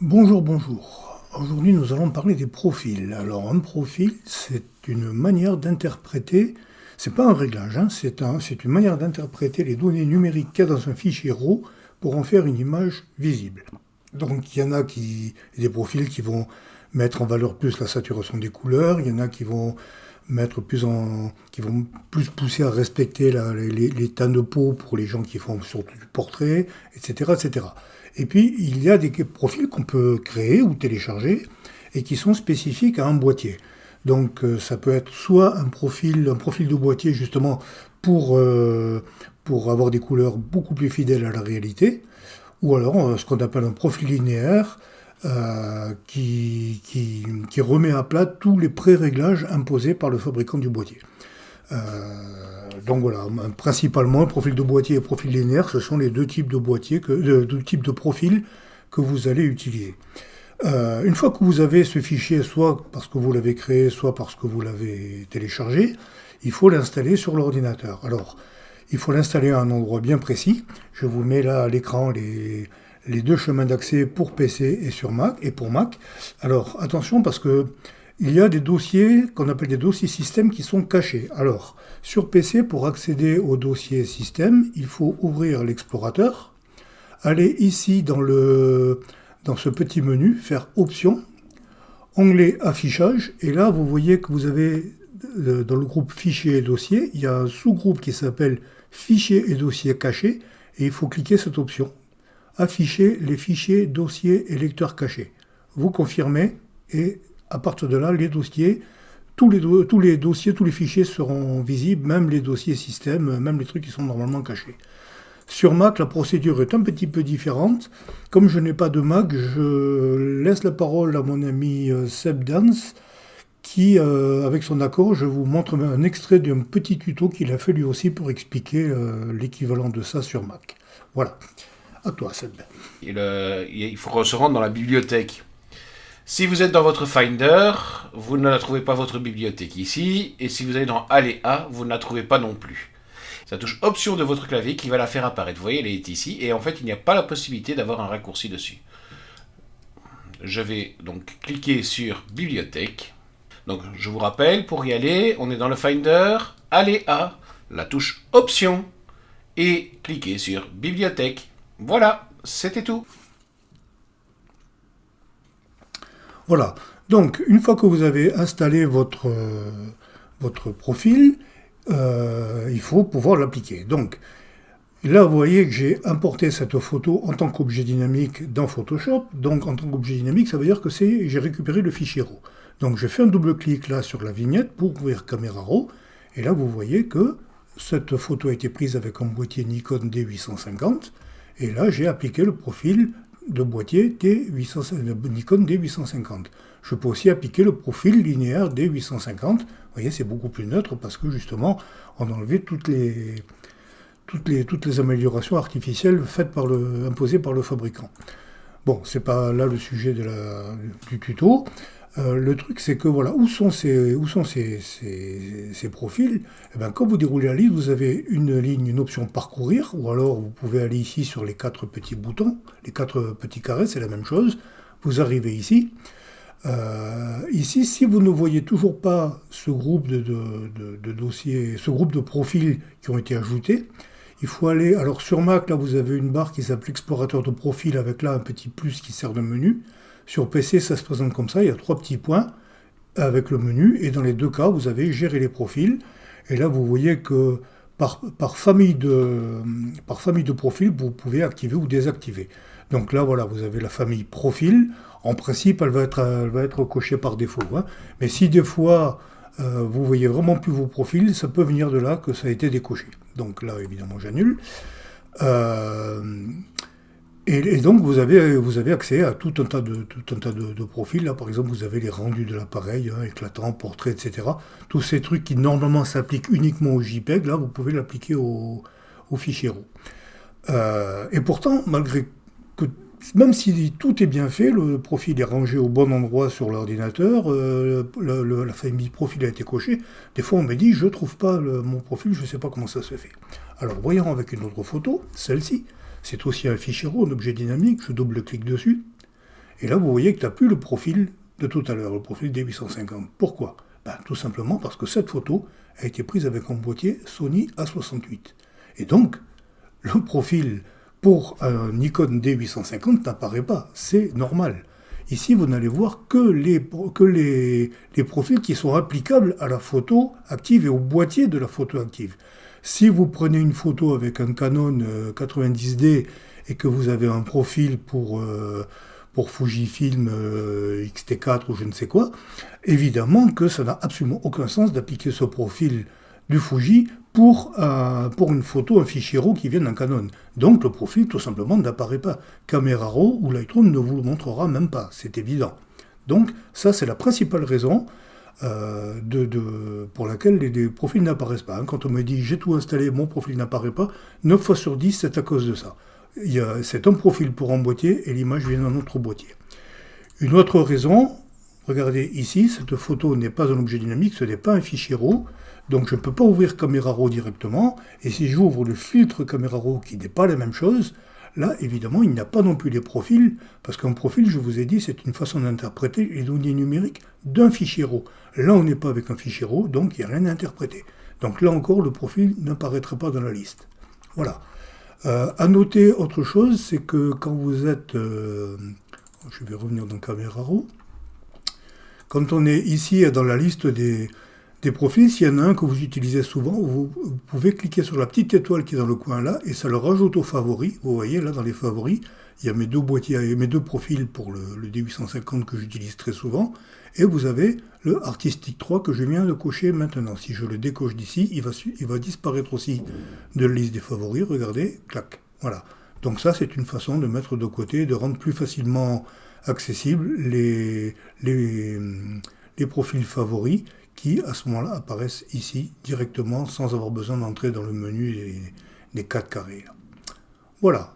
Bonjour, bonjour. Aujourd'hui, nous allons parler des profils. Alors, un profil, c'est une manière d'interpréter, c'est pas un réglage, hein, c'est une manière d'interpréter les données numériques qu'il y a dans un fichier RAW pour en faire une image visible. Donc, il y en a des profils qui vont mettre en valeur plus la saturation des couleurs, il y en a qui vont qui vont plus pousser à respecter les teints de peau pour les gens qui font surtout du portrait, etc., etc. Et puis, il y a des profils qu'on peut créer ou télécharger et qui sont spécifiques à un boîtier. Donc, ça peut être soit un profil de boîtier justement pour, euh, pour avoir des couleurs beaucoup plus fidèles à la réalité, ou alors ce qu'on appelle un profil linéaire qui remet à plat tous les pré-réglages imposés par le fabricant du boîtier. Euh, donc voilà, principalement, profil de boîtier et profil linéaire, ce sont les deux types de boîtiers, deux types de profils que vous allez utiliser. Une fois que vous avez ce fichier, soit parce que vous l'avez créé, soit parce que vous l'avez téléchargé, il faut l'installer sur l'ordinateur. Alors, il faut l'installer à un endroit bien précis. Je vous mets là à l'écran les deux chemins d'accès pour PC et sur Mac et pour Mac. Alors, attention parce que il y a des dossiers qu'on appelle des dossiers système qui sont cachés. Alors, sur PC, pour accéder au dossier système, il faut ouvrir l'explorateur, aller ici dans ce petit menu, faire Options, onglet Affichage, et là, vous voyez que vous avez, dans le groupe Fichiers et Dossiers, il y a un sous-groupe qui s'appelle Fichiers et Dossiers cachés, et il faut cliquer cette option. Afficher les fichiers, dossiers et lecteurs cachés. Vous confirmez, et à partir de là, les dossiers, tous les dossiers, tous les fichiers seront visibles, même les dossiers système, même les trucs qui sont normalement cachés. Sur Mac, la procédure est un petit peu différente. Comme je n'ai pas de Mac, je laisse la parole à mon ami Seb Dance, qui, avec son accord, je vous montre un extrait d'un petit tuto qu'il a fait lui aussi pour expliquer l'équivalent de ça sur Mac. Voilà. À toi, Seb. Il faut se rendre dans la bibliothèque. Si vous êtes dans votre Finder, vous ne la trouvez pas votre bibliothèque ici, et si vous allez dans Aléa, vous ne la trouvez pas non plus. Ça touche Option de votre clavier qui va la faire apparaître. Vous voyez, elle est ici, et en fait, il n'y a pas la possibilité d'avoir un raccourci dessus. Je vais donc cliquer sur Bibliothèque. Donc, je vous rappelle, pour y aller, on est dans le Finder, Aléa, la touche Option, et cliquer sur Bibliothèque. Voilà, c'était tout. Voilà. Donc, une fois que vous avez installé votre profil, il faut pouvoir l'appliquer. Donc, là, vous voyez que j'ai importé cette photo en tant qu'objet dynamique dans Photoshop. Donc, en tant qu'objet dynamique, ça veut dire que j'ai récupéré le fichier RAW. Donc, je fais un double-clic là sur la vignette pour ouvrir Caméra RAW. Et là, vous voyez que cette photo a été prise avec un boîtier Nikon D850. Et là, j'ai appliqué le profil de boîtier Nikon D850. Je peux aussi appliquer le profil linéaire D850. Vous voyez, c'est beaucoup plus neutre parce que justement, on a enlevé toutes les améliorations artificielles imposées par le fabricant. Bon, c'est pas là le sujet du tuto. Le truc, c'est que voilà, où sont ces profils? Eh bien, quand vous déroulez la liste, vous avez une option parcourir, ou alors vous pouvez aller ici sur les 4 petits boutons, les 4 petits carrés, c'est la même chose. Vous arrivez ici. Ici, si vous ne voyez toujours pas ce groupe de dossiers, ce groupe de profils qui ont été ajoutés, il faut aller. Alors sur Mac, là, vous avez une barre qui s'appelle explorateur de profil avec là un petit plus qui sert de menu. Sur PC, ça se présente comme ça, il y a 3 petits points avec le menu, et dans les deux cas, vous avez gérer les profils. Et là, vous voyez que par famille de profils, vous pouvez activer ou désactiver. Donc là, voilà, vous avez la famille profil. En principe, elle va être cochée par défaut. Hein. Mais si des fois, vous voyez vraiment plus vos profils, ça peut venir de là que ça a été décoché. Donc là, évidemment, j'annule. Et donc vous avez accès à tout un tas de profils. Là, par exemple, vous avez les rendus de l'appareil, hein, éclatants, portraits, etc. Tous ces trucs qui normalement s'appliquent uniquement au JPEG, là, vous pouvez l'appliquer au fichier RAW. Et pourtant, malgré que, même si tout est bien fait, le profil est rangé au bon endroit sur l'ordinateur, la famille profil a été cochée, des fois on me dit, je ne trouve pas mon profil, je ne sais pas comment ça se fait. Alors voyons avec une autre photo, celle-ci. C'est aussi un fichier RAW, un objet dynamique, je double-clique dessus. Et là, vous voyez que tu n'as plus le profil de tout à l'heure, le profil D850. Pourquoi? Tout simplement parce que cette photo a été prise avec un boîtier Sony A68. Et donc, le profil pour un Nikon D850 n'apparaît pas. C'est normal. Ici, vous n'allez voir que les profils qui sont applicables à la photo active et au boîtier de la photo active. Si vous prenez une photo avec un Canon 90D et que vous avez un profil pour Fujifilm X-T4 ou je ne sais quoi, évidemment que ça n'a absolument aucun sens d'appliquer ce profil du Fuji pour une photo, un fichier RAW qui vient d'un Canon. Donc le profil tout simplement n'apparaît pas. Camera RAW ou Lightroom ne vous le montrera même pas, c'est évident. Donc ça c'est la principale raison pour laquelle les profils n'apparaissent pas. Quand on me dit j'ai tout installé, mon profil n'apparaît pas, 9 fois sur 10 c'est à cause de ça. C'est un profil pour un boîtier et l'image vient d'un autre boîtier. Une autre raison, regardez ici, cette photo n'est pas un objet dynamique, ce n'est pas un fichier RAW, donc je ne peux pas ouvrir Camera Raw directement, et si j'ouvre le filtre Camera Raw qui n'est pas la même chose, là évidemment il n'y a pas non plus les profils, parce qu'un profil, je vous ai dit, c'est une façon d'interpréter les données numériques d'un fichier RAW. Là on n'est pas avec un fichier RAW, donc il n'y a rien à interpréter. Donc là encore, le profil n'apparaîtra pas dans la liste. Voilà. À noter autre chose, c'est que quand vous êtes... je vais revenir dans Camera Raw. Quand on est ici dans la liste des profils, s'il y en a un que vous utilisez souvent, vous pouvez cliquer sur la petite étoile qui est dans le coin là, et ça le rajoute aux favoris. Vous voyez là dans les favoris, il y a mes deux boîtiers, mes deux profils pour le D850 que j'utilise très souvent, et vous avez le Artistic 3 que je viens de cocher maintenant. Si je le décoche d'ici, il va disparaître aussi de la liste des favoris, regardez, clac, voilà. Donc ça c'est une façon de mettre de côté, de rendre plus facilement accessibles les profils favoris qui à ce moment-là apparaissent ici directement sans avoir besoin d'entrer dans le menu des 4 carrés. Voilà.